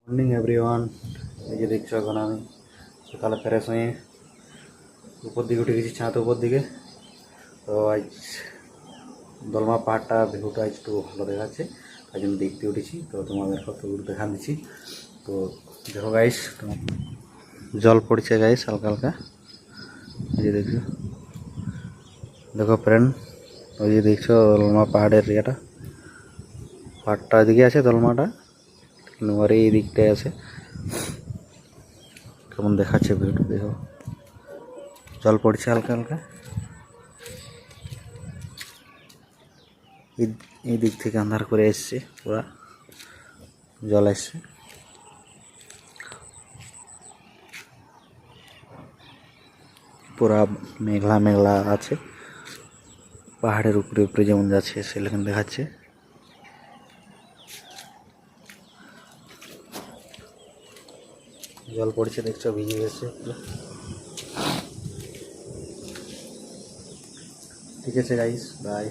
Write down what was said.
Morning everyone. এই যে দেখছো এখন আমি সকালে ফ্রেশ হয়ে উপর দিকে উঠে গেছি, ছাদ উপর দিকে। তো আজ দলমা পাহাড়টা ভিউটা একটু ভালো দেখাচ্ছে, তাই জন্য দেখতে উঠেছি। তো তোমাদের কত দূর দেখা দিচ্ছি। তো দেখো গাইস, জল পড়ছে গাইস হালকা হালকা। এই যে দেখছো, দেখো ফ্রেন্ড, ওই যে দেখছো দলমা পাহাড়ের ইয়েটা, পাহাড়টা এদিকে আছে, দলমাটা কিন্তু আর এই দিকটায় আছে। কেমন দেখাচ্ছে ভিউটা দেখো, জল পড়ছে হালকা হালকা। এই দিক থেকে আন্ধার করে এসছে, পুরা জল এসছে। পুরা মেঘলা মেঘলা আছে, পাহাড়ের উপরে উপরে যেমন যাচ্ছে সেরকম দেখাচ্ছে। জল পড়ছে দেখছো, ভিজে গেছে পুরো। ঠিক আছে গাইস, বাই।